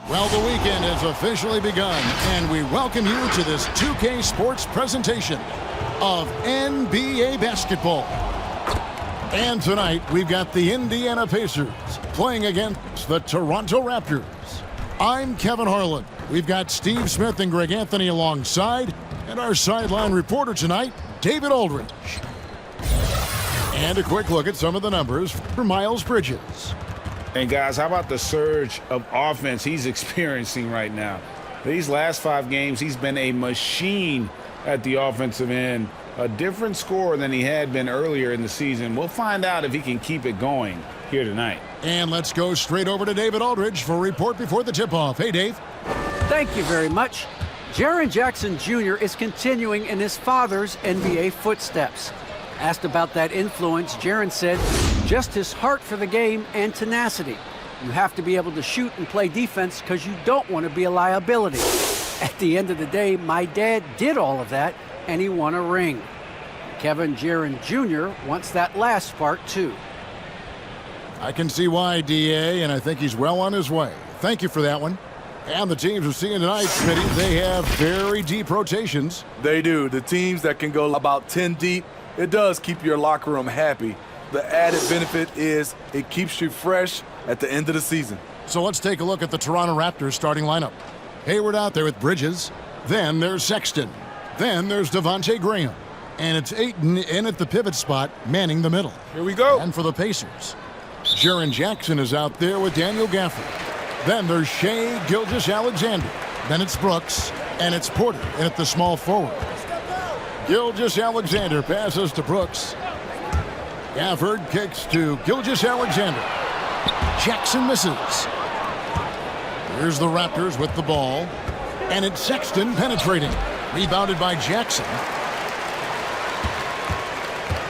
Well, the weekend has officially begun, and we welcome you to this 2K Sports presentation of NBA basketball. And tonight, we've got the Indiana Pacers playing against the Toronto Raptors. I'm Kevin Harlan. We've got Steve Smith and Greg Anthony alongside, and our sideline reporter tonight, David Aldridge. And a quick look at some of the numbers for Miles Bridges. And guys, how about the surge of offense he's experiencing right now? These last 5 games, he's been a machine at the offensive end. A different scorer than he had been earlier in the season. We'll find out if he can keep it going here tonight. And let's go straight over to David Aldridge for a report before the tip-off. Hey, Dave. Thank you very much. Jaren Jackson Jr. is continuing in his father's NBA footsteps. Asked about that influence, Jaren said, just his heart for the game and tenacity. You have to be able to shoot and play defense because you don't want to be a liability. At the end of the day, my dad did all of that, and he won a ring. Kevin Jaren Jr. wants that last part, too. I can see why, D.A., and I think he's well on his way. Thank you for that one. And the teams we're seeing tonight, Smitty, they have very deep rotations. They do. The teams that can go about 10 deep, it does keep your locker room happy. The added benefit is it keeps you fresh at the end of the season. So let's take a look at the Toronto Raptors starting lineup. Hayward out there with Bridges. Then there's Sexton. Then there's Devontae Graham. And it's Ayton in at the pivot spot, manning the middle. Here we go. And for the Pacers, Jaren Jackson is out there with Daniel Gafford. Then there's Shai Gilgeous-Alexander. Then it's Brooks. And it's Porter in at the small forward. Gilgeous-Alexander passes to Brooks. Gafford kicks to Gilgeous-Alexander. Jackson misses. Here's the Raptors with the ball. And it's Sexton penetrating. Rebounded by Jackson.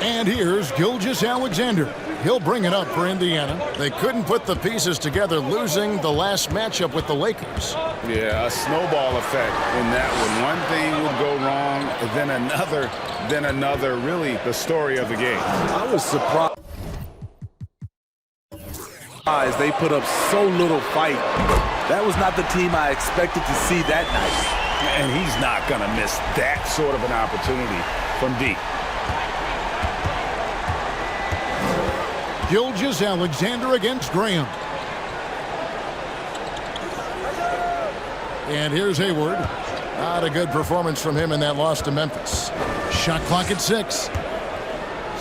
And here's Gilgeous-Alexander. He'll bring it up for Indiana. They couldn't put the pieces together, losing the last matchup with the Lakers. Yeah, a snowball effect in that one. One thing would go wrong, then another. Really, the story of the game. I was surprised they put up so little fight. That was not the team I expected to see that night. And he's not going to miss that sort of an opportunity from deep. Gilgeous-Alexander against Graham. And here's Hayward. Not a good performance from him in that loss to Memphis. Shot clock at 6.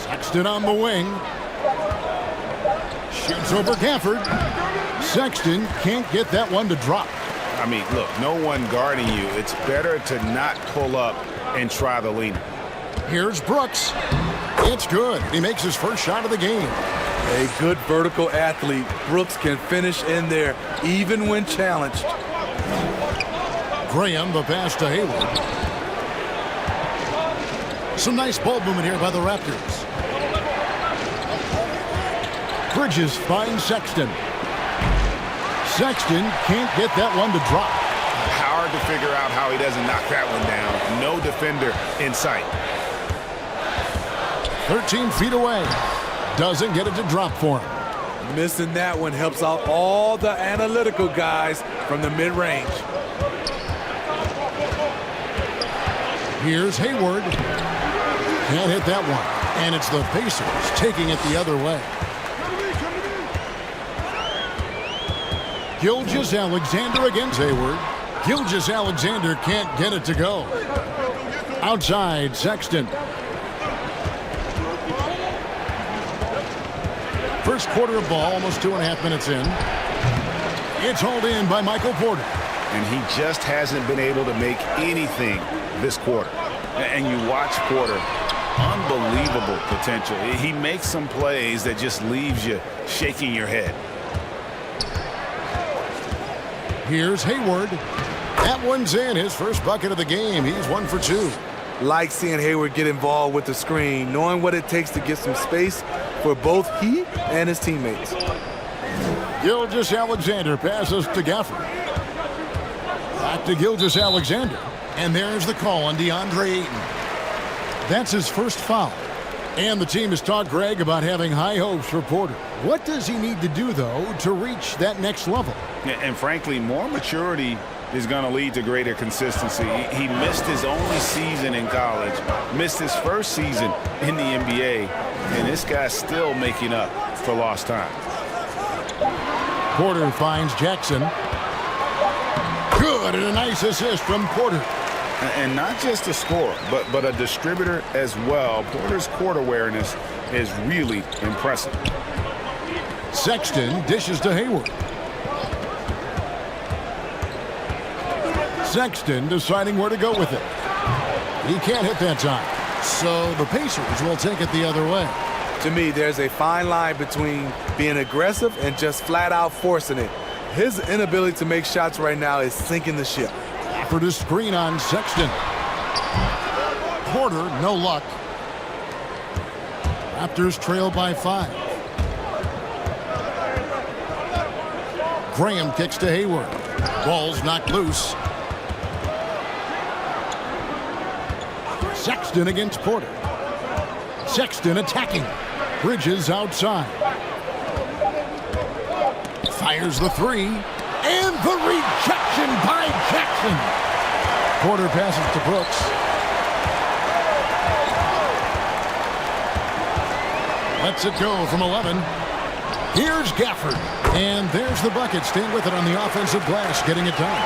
Sexton on the wing. Shoots over Gafford. Sexton can't get that one to drop. I mean, look, no one guarding you. It's better to not pull up and try the leaner. Here's Brooks. It's good. He makes his first shot of the game. A good vertical athlete. Brooks can finish in there even when challenged. Graham, the pass to Hayward. Some nice ball movement here by the Raptors. Bridges finds Sexton. Sexton can't get that one to drop. Hard to figure out how he doesn't knock that one down. No defender in sight. 13 feet away. Doesn't get it to drop for him. Missing that one helps out all the analytical guys from the mid-range. Here's Hayward. Can't hit that one. And it's the Pacers taking it the other way. Gilgeous-Alexander against Hayward. Gilgeous-Alexander can't get it to go. Outside, Sexton. First quarter of ball, almost 2.5 minutes in. It's hauled in by Michael Porter. And he just hasn't been able to make anything this quarter. And you watch Porter, unbelievable potential. He makes some plays that just leaves you shaking your head. Here's Hayward. That one's in, his first bucket of the game. He's 1 for 2. Like seeing Hayward get involved with the screen, knowing what it takes to get some space for both he and his teammates. Gilgeous-Alexander passes to Gafford. Back to Gilgeous-Alexander. And there's the call on DeAndre Ayton. That's his first foul. And the team has talked, Greg, about having high hopes for Porter. What does he need to do, though, to reach that next level? And frankly, more maturity is going to lead to greater consistency. He missed his only season in college, missed his first season in the NBA, and this guy's still making up for lost time. Porter finds Jackson. Good, and a nice assist from Porter. And not just a scorer, but a distributor as well. Porter's court awareness is really impressive. Sexton dishes to Hayward. Sexton deciding where to go with it. He can't hit that time. So the Pacers will take it the other way. To me, there's a fine line between being aggressive and just flat out forcing it. His inability to make shots right now is sinking the ship. Offered a screen on Sexton. Porter, no luck. Raptors trail by 5. Graham kicks to Hayward. Ball's knocked loose. Sexton against Porter. Sexton attacking. Bridges outside. Fires the 3. And the rejection by Jackson. Porter passes to Brooks. Lets it go from 11. Here's Gafford. And there's the bucket. Staying with it on the offensive glass, getting it done.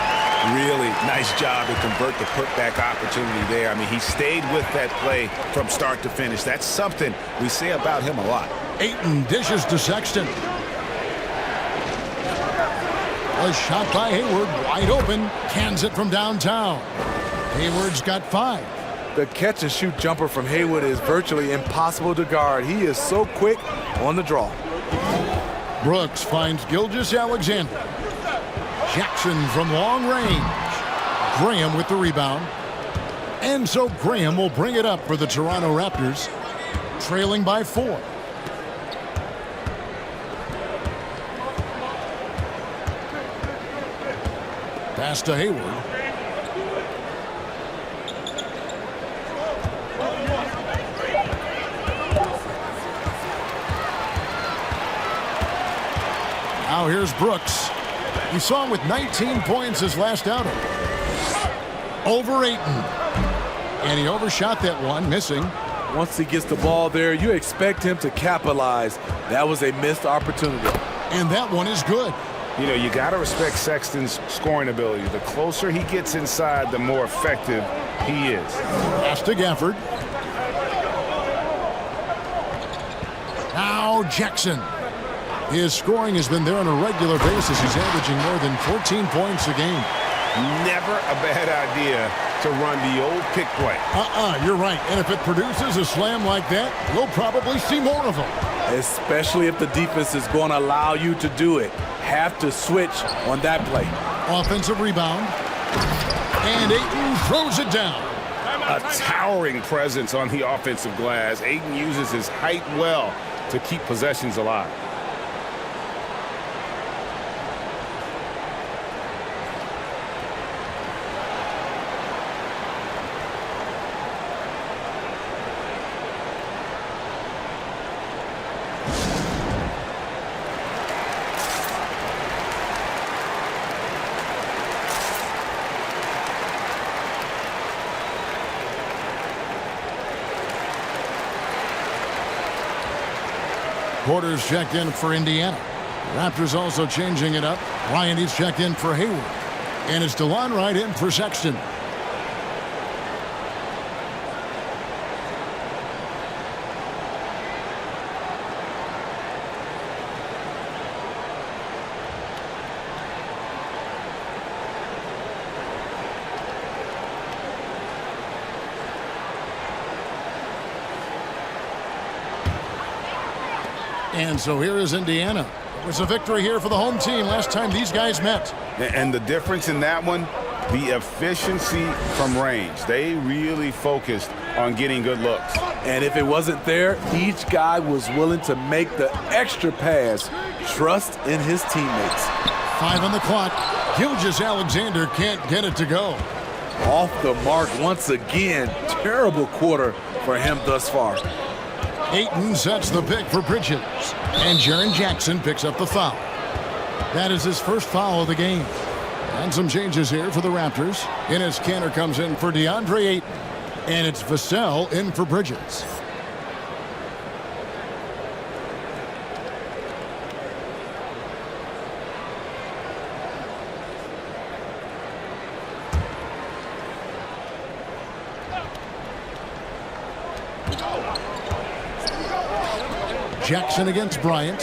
Really nice job to convert the putback opportunity there. I mean, he stayed with that play from start to finish. That's something we say about him a lot. Ayton dishes to Sexton. A shot by Hayward, wide open. Cans it from downtown. Hayward's got 5. The catch-and-shoot jumper from Hayward is virtually impossible to guard. He is so quick on the draw. Brooks finds Gilgeous-Alexander. Jackson from long range. Graham with the rebound. And so Graham will bring it up for the Toronto Raptors, trailing by 4. Pass to Hayward. Now here's Brooks. You saw him with 19 points his last outing. Over Ayton. And he overshot that one, missing. Once he gets the ball there, you expect him to capitalize. That was a missed opportunity. And that one is good. You know, you got to respect Sexton's scoring ability. The closer he gets inside, the more effective he is. Pass to Gafford. Now Jackson. His scoring has been there on a regular basis. He's averaging more than 14 points a game. Never a bad idea to run the old pick play. You're right. And if it produces a slam like that, we'll probably see more of them. Especially if the defense is going to allow you to do it. Have to switch on that play. Offensive rebound. And Ayton throws it down. A towering presence on the offensive glass. Ayton uses his height well to keep possessions alive. Porter's checked in for Indiana. Raptors also changing it up. Bryant checked in for Hayward. And it's DeLon Wright in for Sexton. And so here is Indiana. It was a victory here for the home team last time these guys met. And the difference in that one, the efficiency from range. They really focused on getting good looks. And if it wasn't there, each guy was willing to make the extra pass. Trust in his teammates. 5 on the clock. Gilgeous-Alexander can't get it to go. Off the mark once again. Terrible quarter for him thus far. Ayton sets the pick for Bridges. And Jaren Jackson picks up the foul. That is his first foul of the game. And some changes here for the Raptors. Enes Kanter comes in for DeAndre Ayton. And it's Vassell in for Bridges. Jackson against Bryant.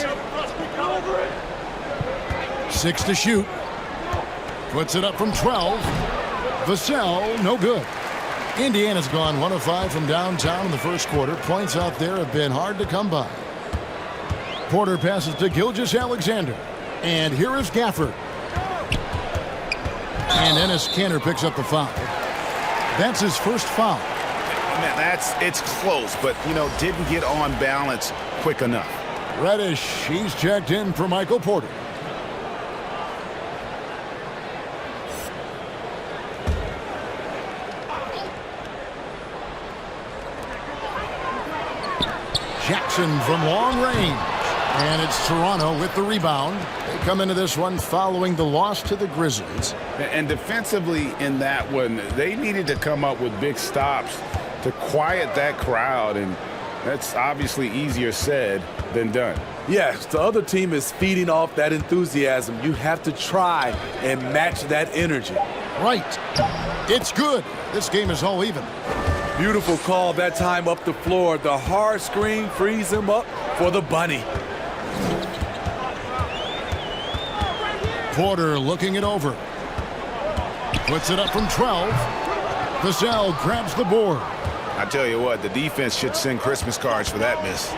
6 to shoot. Puts it up from 12. Vassell, no good. Indiana's gone 1 of 5 from downtown in the first quarter. Points out there have been hard to come by. Porter passes to Gilgeous-Alexander. And here is Gafford. And Enes Kanter picks up the foul. That's his first foul. Man, it's close, but, didn't get on balance quick enough. Reddish, he's checked in for Michael Porter. Jackson from long range. And it's Toronto with the rebound. They come into this one following the loss to the Grizzlies. And defensively in that one, they needed to come up with big stops to quiet that crowd, and that's obviously easier said than done. Yes, the other team is feeding off that enthusiasm. You have to try and match that energy. Right. It's good. This game is all even. Beautiful call that time up the floor. The hard screen frees him up for the bunny. Porter looking it over. Puts it up from 12. Vassell grabs the board. I tell you what, the defense should send Christmas cards for that miss.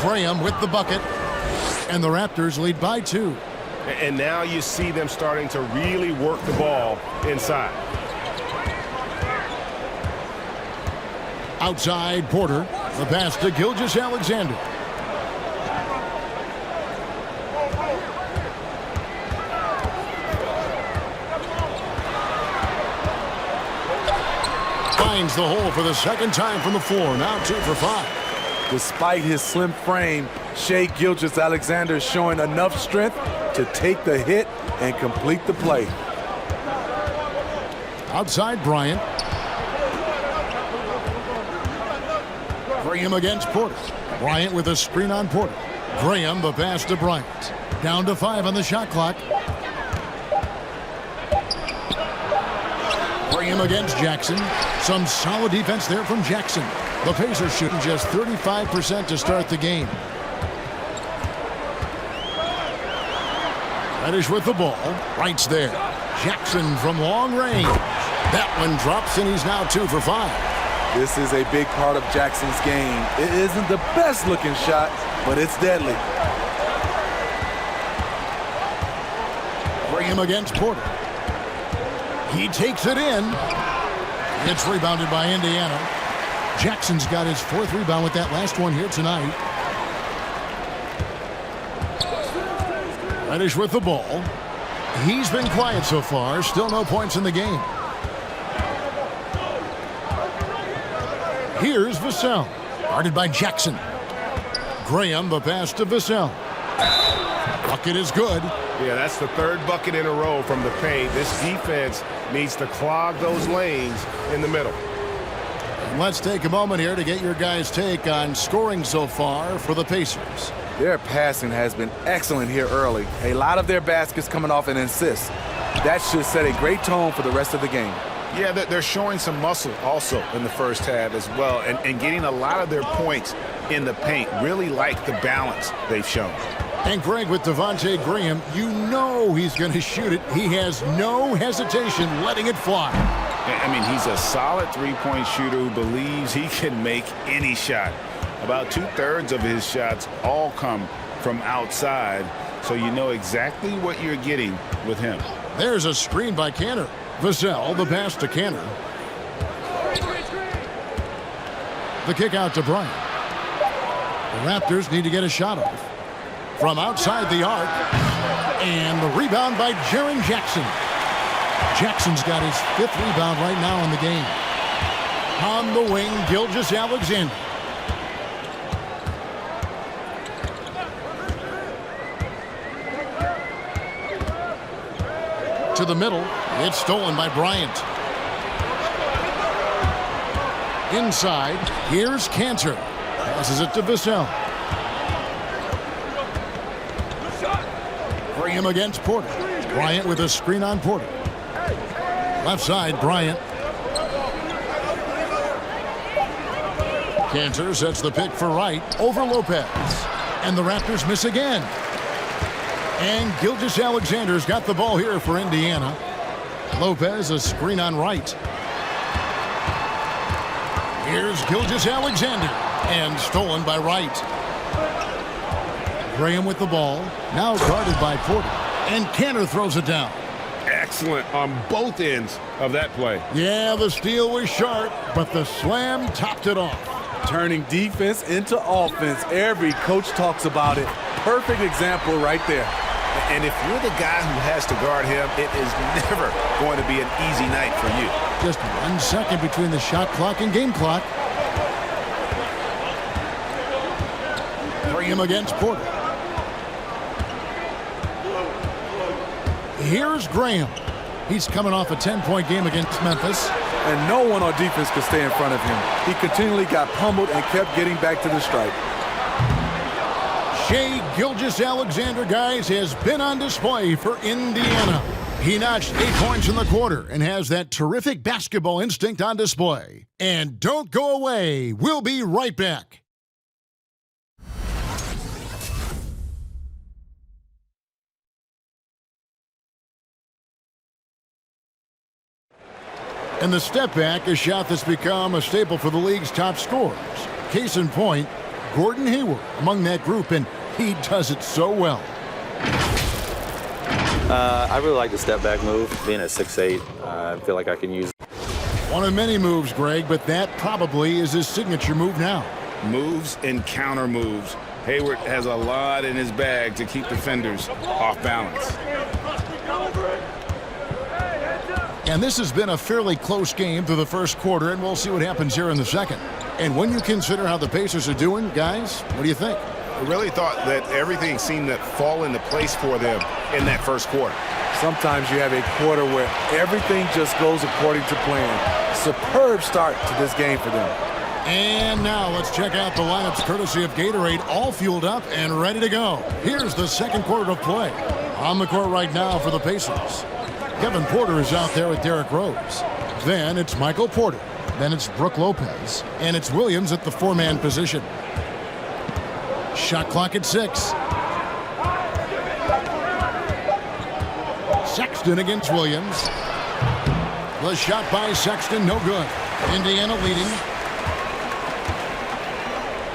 Graham with the bucket. And the Raptors lead by 2. And now you see them starting to really work the ball inside. Outside Porter. The pass to Gilgeous-Alexander. Finds the hole for the second time from the floor. Now 2 for 5. Despite his slim frame, Shai Gilgeous-Alexander is showing enough strength to take the hit and complete the play. Outside Bryant. Graham against Porter. Bryant with a screen on Porter. Graham the pass to Bryant. Down to 5 on the shot clock. Graham against Jackson. Some solid defense there from Jackson. The Pacers shooting just 35% to start the game. Reddish with the ball. Right's there. Jackson from long range. That one drops, and he's now 2 for 5. This is a big part of Jackson's game. It isn't the best looking shot, but it's deadly. Graham against Porter. He takes it in. It's rebounded by Indiana. Jackson's got his 4th rebound with that last one here tonight. Reddish with the ball. He's been quiet so far. Still no points in the game. Here's Vassell. Guarded by Jackson. Graham the pass to Vassell. Bucket is good. Yeah, that's the 3rd bucket in a row from the paint. This defense needs to clog those lanes in the middle. And let's take a moment here to get your guys' take on scoring so far for the Pacers. Their passing has been excellent here early. A lot of their baskets coming off an assist. That should set a great tone for the rest of the game. Yeah, they're showing some muscle also in the first half as well, and getting a lot of their points in the paint. Really like the balance they've shown. And Greg, with Devontae Graham, you know he's going to shoot it. He has no hesitation letting it fly. I mean, he's a solid three-point shooter who believes he can make any shot. About 2/3 of his shots all come from outside, so you know exactly what you're getting with him. There's a screen by Kanter. Vassell, the pass to Kanter. The kick out to Bryant. The Raptors need to get a shot off. From outside the arc. And the rebound by Jaren Jackson. Jackson's got his 5th rebound right now in the game. On the wing, Gilgeous-Alexander. To the middle. It's stolen by Bryant. Inside. Here's Cantor. Passes it to Vassell. Graham against Porter. Bryant with a screen on Porter. Left side, Bryant. Cantor sets the pick for Wright over Lopez. And the Raptors miss again. And Gilgeous-Alexander's got the ball here for Indiana. Lopez, a screen on Wright. Here's Gilgeous-Alexander. And stolen by Wright. Graham with the ball. Now guarded by Porter. And Cantor throws it down. Excellent on both ends of that play. Yeah, the steal was sharp, but the slam topped it off. Turning defense into offense. Every coach talks about it. Perfect example right there. And if you're the guy who has to guard him, it is never going to be an easy night for you. Just 1 second between the shot clock and game clock. Graham against Porter. Here's Graham. He's coming off a 10-point game against Memphis. And no one on defense could stay in front of him. He continually got pummeled and kept getting back to the stripe. Shai Gilgeous-Alexander, guys, has been on display for Indiana. He notched 8 points in the quarter and has that terrific basketball instinct on display. And don't go away. We'll be right back. And the step back, a shot that's become a staple for the league's top scorers. Case in point, Gordon Hayward among that group, and he does it so well. I really like the step back move. Being at 6'8", I feel like I can use it. One of many moves, Greg, but that probably is his signature move now. Moves and counter moves. Hayward has a lot in his bag to keep defenders off balance. And this has been a fairly close game through the first quarter, and we'll see what happens here in the second. And when you consider how the Pacers are doing, guys, what do you think? I really thought that everything seemed to fall into place for them in that first quarter. Sometimes you have a quarter where everything just goes according to plan. Superb start to this game for them. And now let's check out the lineups courtesy of Gatorade, all fueled up and ready to go. Here's the second quarter of play. On the court right now for the Pacers. Kevin Porter is out there with Derrick Rose. Then it's Michael Porter. Then it's Brook Lopez. And it's Williams at the 4-man position. Shot clock at 6. Sexton against Williams. The shot by Sexton, no good. Indiana leading.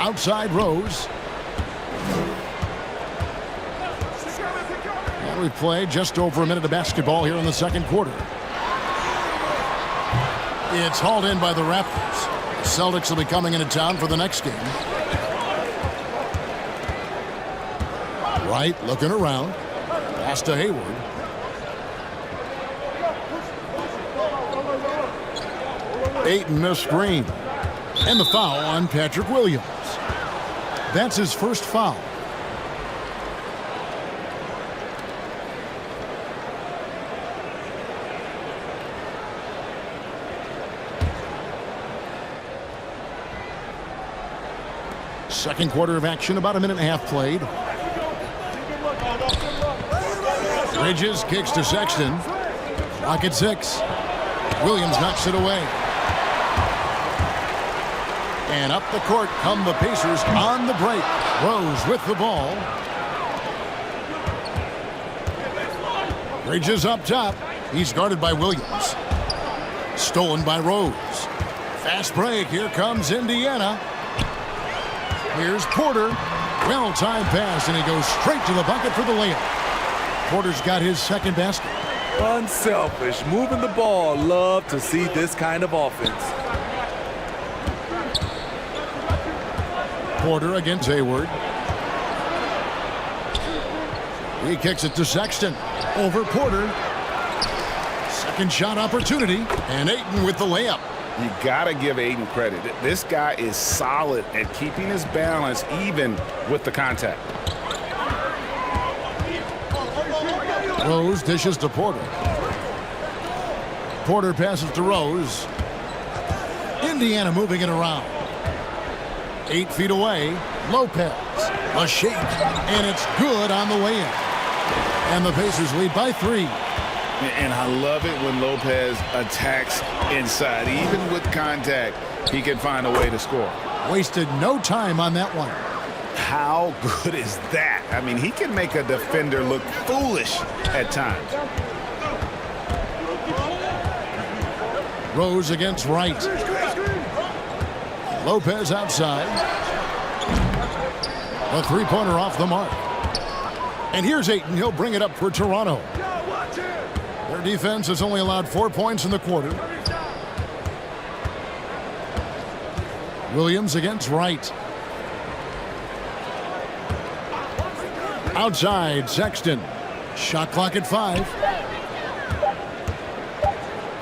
Outside Rose. And we've played just over a minute of basketball here in the second quarter. It's hauled in by the Raptors. The Celtics will be coming into town for the next game. Wright looking around. Pass to Hayward. Ayton missed screen. And the foul on Patrick Williams. That's his first foul. Second quarter of action, about a minute and a half played. Bridges kicks to Sexton. Clock at 6. Williams knocks it away. And up the court come the Pacers on the break. Rose with the ball. Bridges up top. He's guarded by Williams. Stolen by Rose. Fast break. Here comes Indiana. Here's Porter. Well-timed pass, and he goes straight to the bucket for the layup. Porter's got his second basket. Unselfish, moving the ball. Love to see this kind of offense. Porter against Hayward. He kicks it to Sexton. Over Porter. Second shot opportunity. And Ayton with the layup. You got to give Ayton credit. This guy is solid at keeping his balance even with the contact. Rose dishes to Porter. Porter passes to Rose. Indiana moving it around. 8 feet away. Lopez. A shake. And it's good on the way in. And the Pacers lead by 3. And I love it when Lopez attacks inside. Even with contact, he can find a way to score. Wasted no time on that one. How good is that? I mean, he can make a defender look foolish at times. Rose against Wright. Lopez outside. A three-pointer off the mark. And here's Ayton. He'll bring it up for Toronto. Their defense has only allowed 4 points in the quarter. Williams against Wright. Outside, Sexton. Shot clock at 5.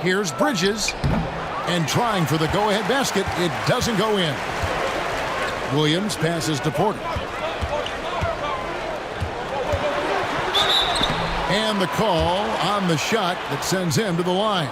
Here's Bridges. And trying for the go-ahead basket. It doesn't go in. Williams passes to Porter. And the call on the shot that sends him to the line.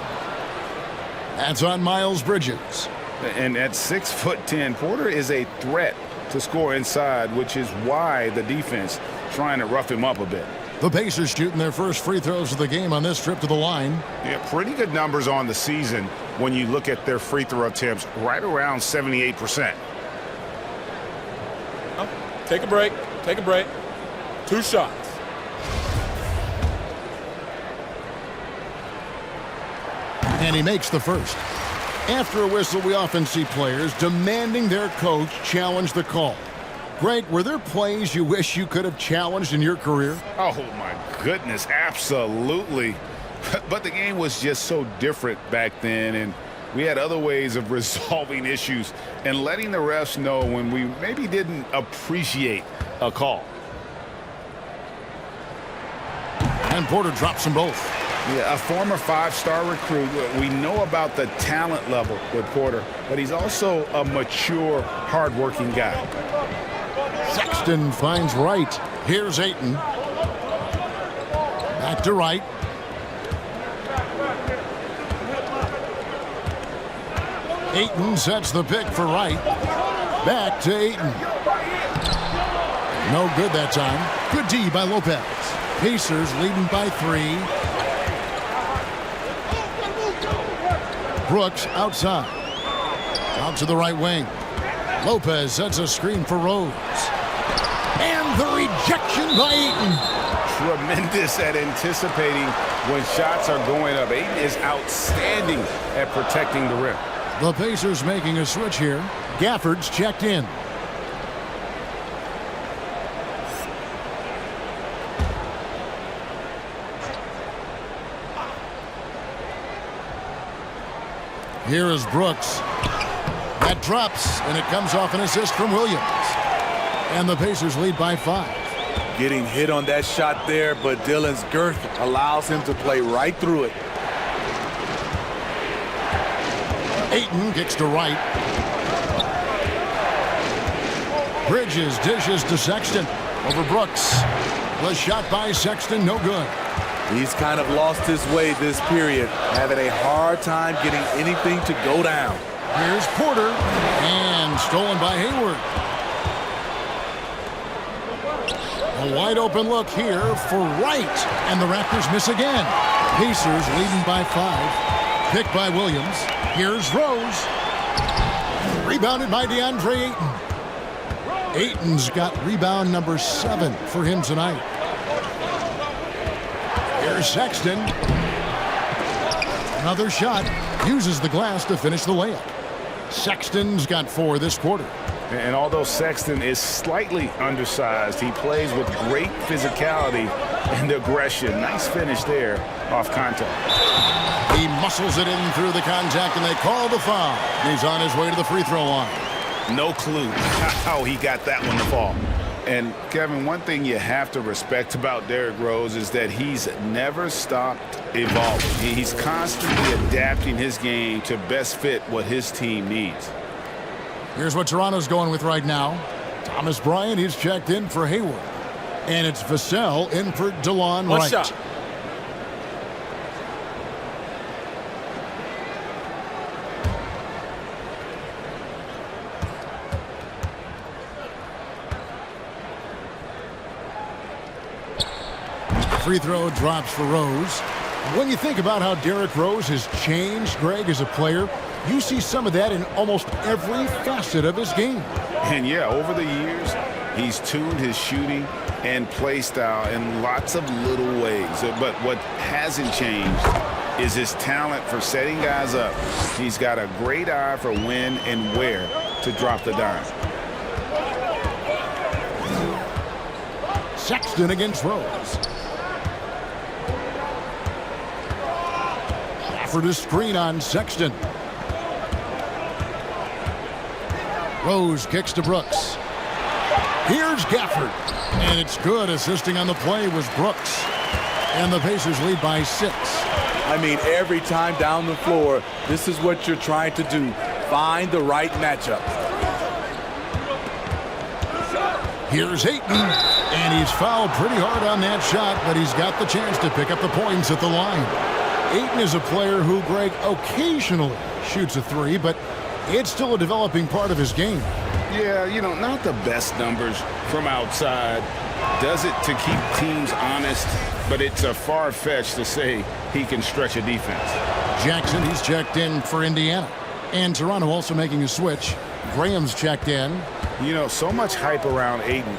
That's on Miles Bridges. And at 6'10", Porter is a threat to score inside, which is why the defense trying to rough him up a bit. The Pacers shooting their first free throws of the game on this trip to the line. Yeah, pretty good numbers on the season when you look at their free throw attempts, right around 78%. Take a break. Take a break. 2 shots. And he makes the first. After a whistle, we often see players demanding their coach challenge the call. Greg, were there plays you wish you could have challenged in your career? Oh, my goodness, absolutely. But the game was just so different back then, and we had other ways of resolving issues and letting the refs know when we maybe didn't appreciate a call. And Porter drops them both. Yeah, a former 5-star recruit. We know about the talent level with Porter, but he's also a mature, hardworking guy. Sexton finds Wright. Here's Ayton. Back to Wright. Ayton sets the pick for Wright. Back to Ayton. No good that time. Good D by Lopez. Pacers leading by 3. Brooks outside. Out to the right wing. Lopez sets a screen for Rose. And the rejection by Ayton. Tremendous at anticipating when shots are going up. Ayton is outstanding at protecting the rim. The Pacers making a switch here. Gafford's checked in. Here is Brooks. That drops, and it comes off an assist from Williams. And the Pacers lead by 5. Getting hit on that shot there, but Dillon's girth allows him to play right through it. Ayton kicks to Wright. Bridges dishes to Sexton. Over Brooks. The shot by Sexton, no good. He's kind of lost his way this period, having a hard time getting anything to go down. Here's Porter, and stolen by Hayward. A wide open look here for Wright, and the Raptors miss again. Pacers leading by 5. Picked by Williams. Here's Rose. Rebounded by DeAndre Ayton. Ayton's got rebound number 7 for him tonight. Here's Sexton. Another shot. Uses the glass to finish the layup. Sexton's got 4 this quarter. And although Sexton is slightly undersized, he plays with great physicality and aggression. Nice finish there off contact. He muscles it in through the contact, and they call the foul. He's on his way to the free throw line. No clue how he got that one to fall. And, Kevin, one thing you have to respect about Derrick Rose is that he's never stopped evolving. He's constantly adapting his game to best fit what his team needs. Here's what Toronto's going with right now. Thomas Bryant, he's checked in for Hayward. And it's Vassell in for DeLon Wright. One shot. Free throw drops for Rose. When you think about how Derrick Rose has changed, Greg, as a player, you see some of that in almost every facet of his game. And yeah, over the years, he's tuned his shooting and play style in lots of little ways. But what hasn't changed is his talent for setting guys up. He's got a great eye for when and where to drop the dime. Sexton against Rose. Offered a screen on Sexton. Rose kicks to Brooks. Here's Gafford. And it's good. Assisting on the play was Brooks. And the Pacers lead by 6. I mean, every time down the floor, this is what you're trying to do. Find the right matchup. Here's Ayton. And he's fouled pretty hard on that shot, but he's got the chance to pick up the points at the line. Ayton is a player who, Greg, occasionally shoots a three, but it's still a developing part of his game. Yeah, you know, not the best numbers from outside. Does it to keep teams honest, but it's a far-fetched to say he can stretch a defense. Jackson, he's checked in for Indiana. And Toronto also making a switch. Graham's checked in. You know, so much hype around Ayton.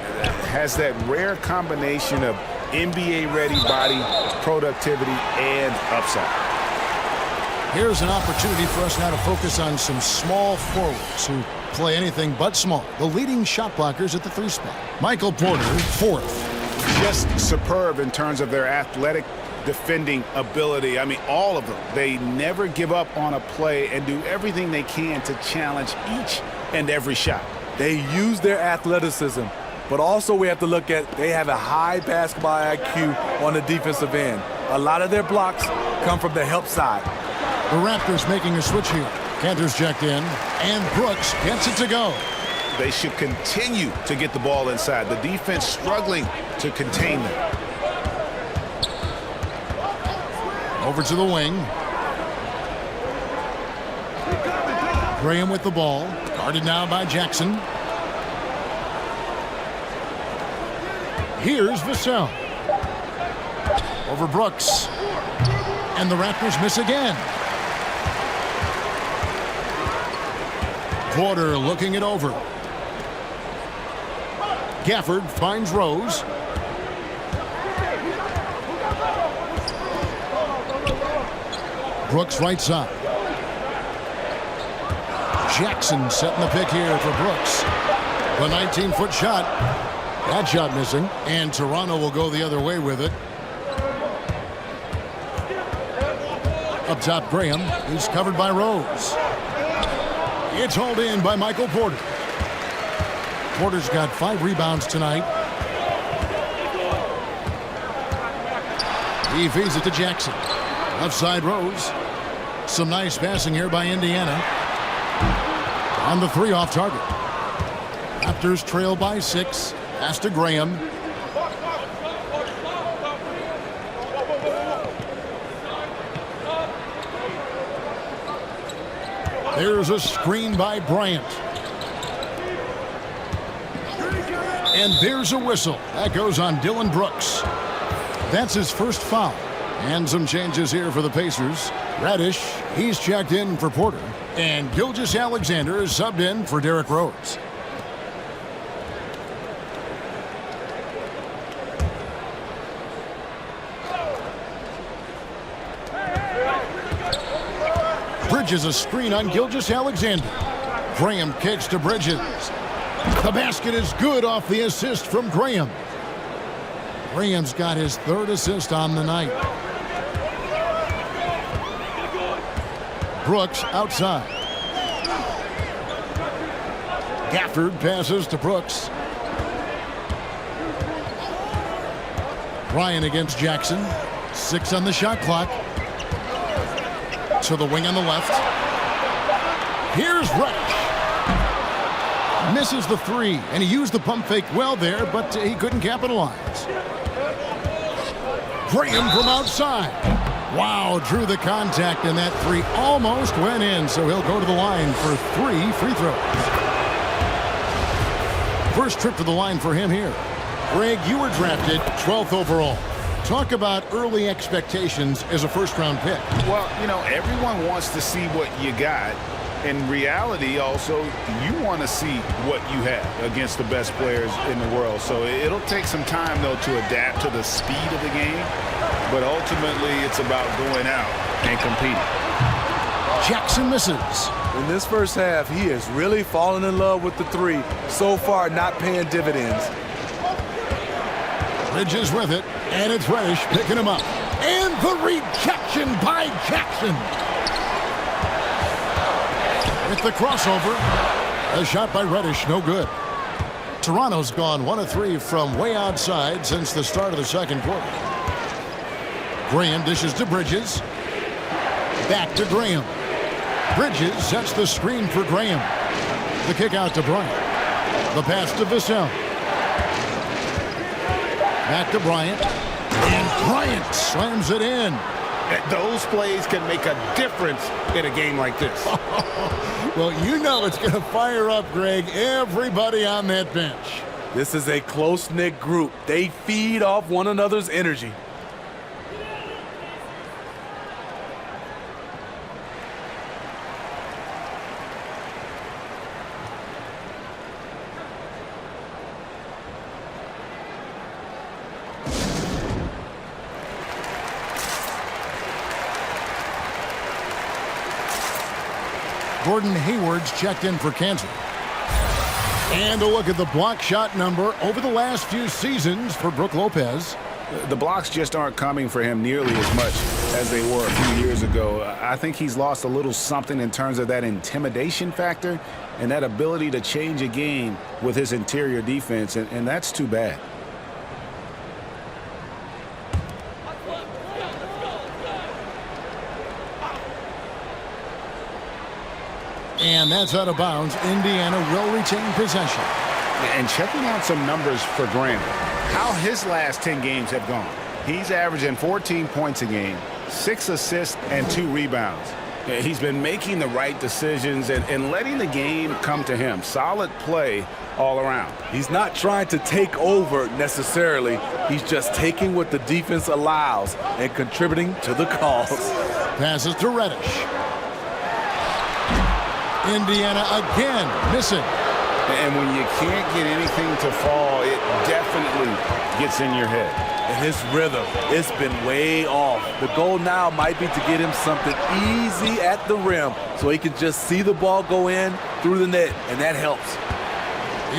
Has that rare combination of NBA-ready body, productivity, and upside. Here's an opportunity for us now to focus on some small forwards who play anything but small. The leading shot blockers at the 3 spot. Michael Porter, 4th. Just superb in terms of their athletic defending ability. I mean, all of them. They never give up on a play and do everything they can to challenge each and every shot. They use their athleticism, but also we have to look at they have a high basketball IQ on the defensive end. A lot of their blocks come from the help side. The Raptors making a switch here. Cantor's checked in, and Brooks gets it to go. They should continue to get the ball inside. The defense struggling to contain them. Over to the wing. Graham with the ball. Guarded now by Jackson. Here's Vassell. Over Brooks. And the Raptors miss again. Porter looking it over. Gafford finds Rose. Brooks right side. Jackson setting the pick here for Brooks. The 19-foot shot. That shot missing. And Toronto will go the other way with it. Up top, Graham is covered by Rose. It's hauled in by Michael Porter. Porter's got 5 rebounds tonight. He feeds it to Jackson. Left side, Rose. Some nice passing here by Indiana. On the 3 off target. Raptors trail by 6. Pass to Graham. There's a screen by Bryant. And there's a whistle. That goes on Dylan Brooks. That's his first foul. And some changes here for the Pacers. Radish, he's checked in for Porter. And Gilgeous-Alexander is subbed in for Derrick Rose. Bridges a screen on Gilgeous-Alexander. Graham kicks to Bridges. The basket is good off the assist from Graham. Graham's got his 3rd assist on the night. Brooks outside. Gafford passes to Brooks. Ryan against Jackson. 6 on the shot clock. To the wing on the left. Here's Reddish. Misses the 3, and he used the pump fake well there, but he couldn't capitalize. Graham from outside. Wow, drew the contact, and that 3 almost went in, so he'll go to the line for 3 free throws. First trip to the line for him here. Greg, you were drafted 12th overall. Talk about early expectations as a first-round pick. Well, you know, everyone wants to see what you got. In reality, also, you want to see what you have against the best players in the world. So it'll take some time, though, to adapt to the speed of the game. But ultimately, it's about going out and competing. Jackson misses. In this first half, he has really fallen in love with the three. So far, not paying dividends. Bridges with it, and it's Reddish picking him up. And the rejection by Jackson. With the crossover, a shot by Reddish, no good. Toronto's gone 1 of 3 from way outside since the start of the second quarter. Graham dishes to Bridges. Back to Graham. Bridges sets the screen for Graham. The kick out to Bryant. The pass to Vassell. Back to Bryant. And Bryant slams it in. Those plays can make a difference in a game like this. Well, you know it's going to fire up, Greg, everybody on that bench. This is a close-knit group. They feed off one another's energy. Gordon Hayward's checked in for Kansas. And a look at the block shot number over the last few seasons for Brook Lopez. The blocks just aren't coming for him nearly as much as they were a few years ago. I think he's lost a little something in terms of that intimidation factor and that ability to change a game with his interior defense, and that's too bad. And that's out of bounds. Indiana will retain possession. And checking out some numbers for Graham, how his last 10 games have gone. He's averaging 14 points a game, 6 assists, and 2 rebounds. He's been making the right decisions and letting the game come to him. Solid play all around. He's not trying to take over necessarily. He's just taking what the defense allows and contributing to the cause. Passes to Reddish. Indiana again missing. And when you can't get anything to fall, it definitely gets in your head. And his rhythm, it's been way off. The goal now might be to get him something easy at the rim so he can just see the ball go in through the net, and that helps.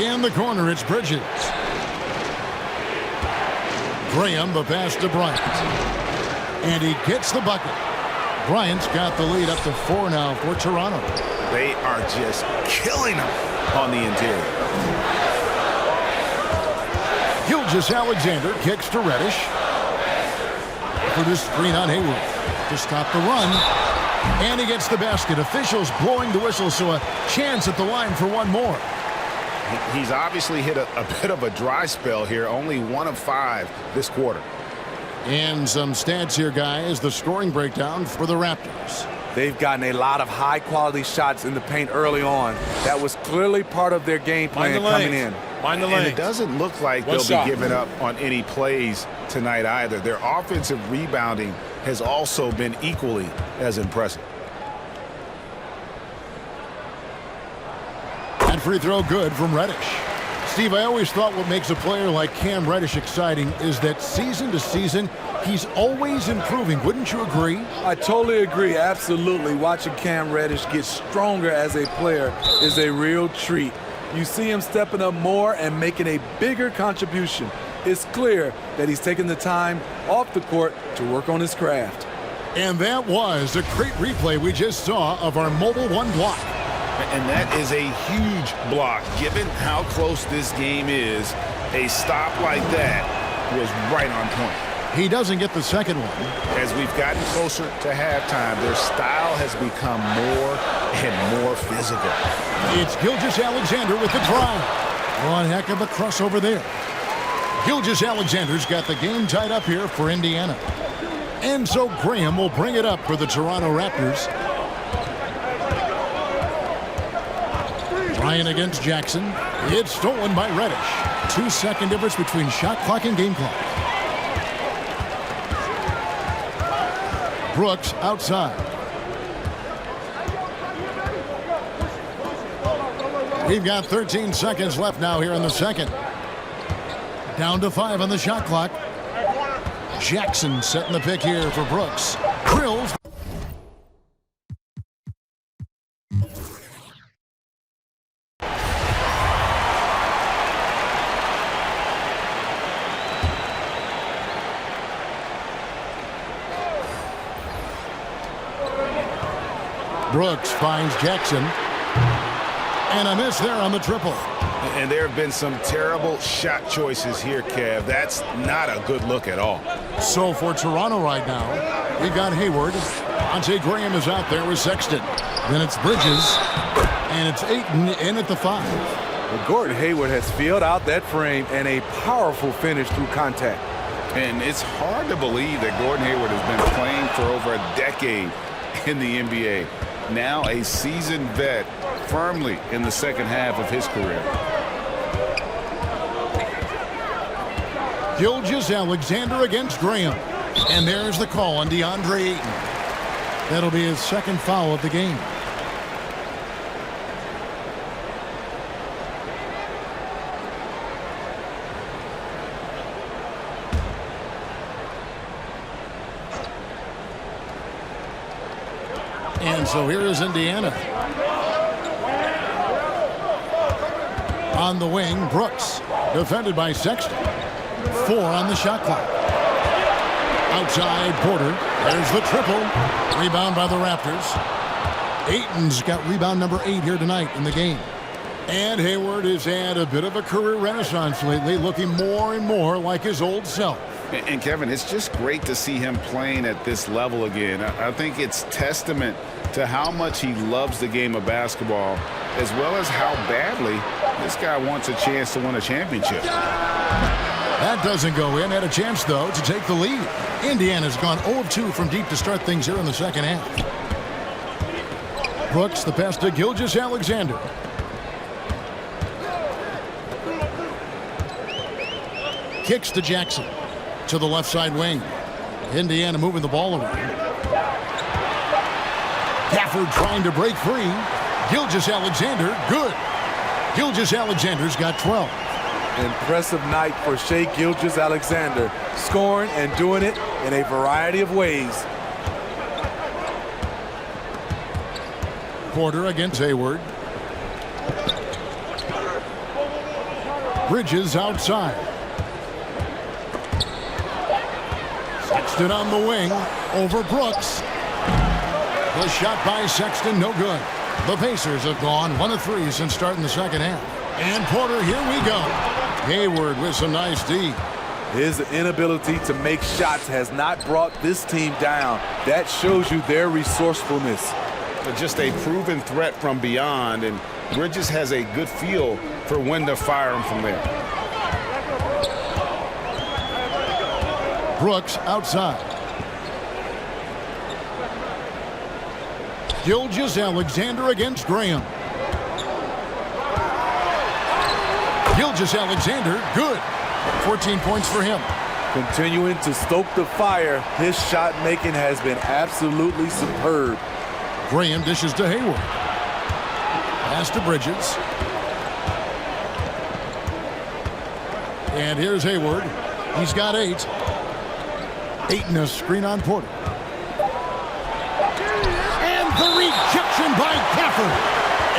In the corner, it's Bridges. Graham, the pass to Bryant. And he gets the bucket. Bryant's got the lead up to 4 now for Toronto. They are just killing him on the interior. Gilgeous-Alexander kicks to Reddish. For this screen on Hayward to stop the run. And he gets the basket. Officials blowing the whistle, so a chance at the line for one more. He's obviously hit a bit of a dry spell here. Only 1 of 5 this quarter. And some stats here, guys. The scoring breakdown for the Raptors. They've gotten a lot of high-quality shots in the paint early on. That was clearly part of their game plan coming in. Mind the And it doesn't look like they'll be giving up on any plays tonight either. Their offensive rebounding has also been equally as impressive. And free throw good from Reddish. Steve, I always thought what makes a player like Cam Reddish exciting is that season to season, he's always improving. Wouldn't you agree? I totally agree. Absolutely. Watching Cam Reddish get stronger as a player is a real treat. You see him stepping up more and making a bigger contribution. It's clear that he's taking the time off the court to work on his craft. And that was a great replay we just saw of our Mobile One block. And that is a huge block. Given how close this game is, a stop like that was right on point. He doesn't get the second one. As we've gotten closer to halftime, their style has become more and more physical. It's Gilgeous-Alexander with the drive. One heck of a crossover there. Gilgeous-Alexander's got the game tied up here for Indiana. And so Graham will bring it up for the Toronto Raptors. Bryant against Jackson. It's stolen by Reddish. 2-second difference between shot clock and game clock. Brooks outside. We've got 13 seconds left now here in the second. Down to 5 on the shot clock. Jackson setting the pick here for Brooks. Drills. Brooks finds Jackson. And a miss there on the triple. And there have been some terrible shot choices here, Kev. That's not a good look at all. So for Toronto right now, we've got Hayward. Ante Graham is out there with Sexton. Then it's Bridges. And it's Ayton in at the 5. Well, Gordon Hayward has filled out that frame and a powerful finish through contact. And it's hard to believe that Gordon Hayward has been playing for over a decade in the NBA. Now a seasoned vet, firmly in the second half of his career. Gilgeous-Alexander against Graham. And there's the call on DeAndre Ayton. That'll be his second foul of the game. And so here is Indiana. On the wing, Brooks. Defended by Sexton. 4 on the shot clock. Outside, Porter. There's the triple. Rebound by the Raptors. Ayton's got rebound number 8 here tonight in the game. And Hayward has had a bit of a career renaissance lately, looking more and more like his old self. And Kevin, it's just great to see him playing at this level again. I think it's testament to how much he loves the game of basketball, as well as how badly this guy wants a chance to win a championship. That doesn't go in. Had a chance, though, to take the lead. Indiana's gone 0 of 2 from deep to start things here in the second half. Brooks, the pass to Gilgeous-Alexander. Kicks to Jackson. To the left side wing. Indiana moving the ball around. Gafford trying to break free. Gilgeous-Alexander, good. Gilgeous-Alexander's got 12. Impressive night for Shai Gilgeous-Alexander, scoring and doing it in a variety of ways. Porter against Hayward. Bridges outside. Sexton on the wing over Brooks. The shot by Sexton, no good. The Pacers have gone 1 of 3 since starting the second half. And Porter, here we go. Hayward with some nice D. His inability to make shots has not brought this team down. That shows you their resourcefulness. Just a proven threat from beyond, and Bridges has a good feel for when to fire him from there. Brooks outside. Gilgeous-Alexander against Graham. Gilgeous-Alexander, good. 14 points for him. Continuing to stoke the fire, his shot making has been absolutely superb. Graham dishes to Hayward. Pass to Bridges. And here's Hayward. He's got 8. Ayton a screen on Porter. And the rejection by Gafford.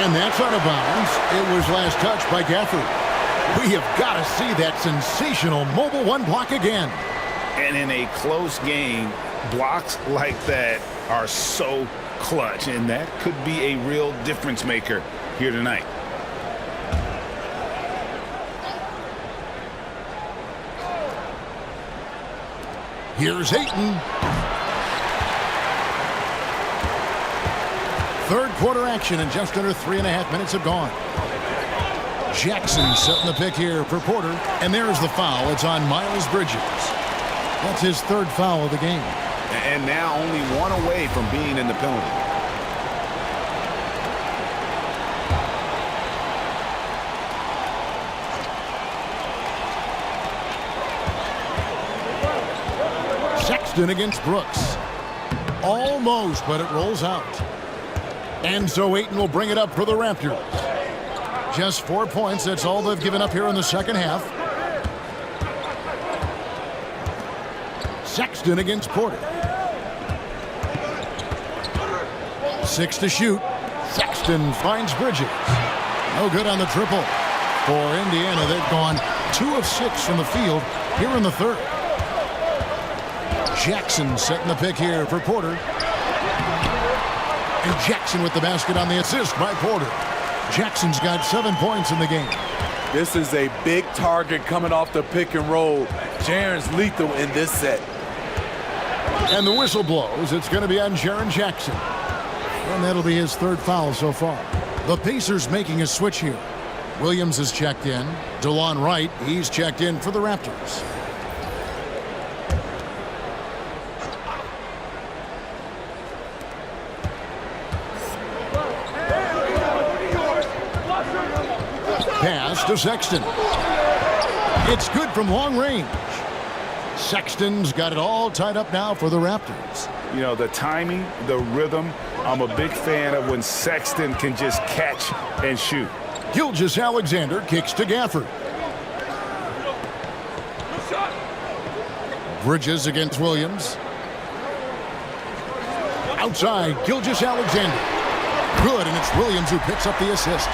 And that's out of bounds. It was last touched by Gafford. We have got to see that sensational mobile 1 block again. And in a close game, blocks like that are so clutch, and that could be a real difference maker here tonight. Here's Ayton. Third quarter action, and just under 3.5 minutes have gone. Jackson setting the pick here for Porter, and there's the foul. It's on Miles Bridges. That's his 3rd foul of the game. And now only 1 away from being in the penalty. Sexton against Brooks. Almost, but it rolls out. And so Ayton will bring it up for the Raptors. Just 4 points. That's all they've given up here in the second half. Sexton against Porter. 6 to shoot. Sexton finds Bridges. No good on the triple. For Indiana, they've gone 2 of 6 from the field here in the third. Jackson setting the pick here for Porter. And Jackson with the basket on the assist by Porter. Jackson's got 7 points in the game. This is a big target coming off the pick and roll. Jaren's lethal in this set. And the whistle blows. It's going to be on Jaren Jackson. And that'll be his 3rd foul so far. The Pacers making a switch here. Williams is checked in. DeLon Wright, he's checked in for the Raptors. Pass to Sexton. It's good from long range. Sexton's got it all tied up now for the Raptors. You know, the timing, the rhythm, I'm a big fan of when Sexton can just catch and shoot. Gilgeous-Alexander kicks to Gafford. Bridges against Williams. Outside, Gilgeous-Alexander. Good, and it's Williams who picks up the assist.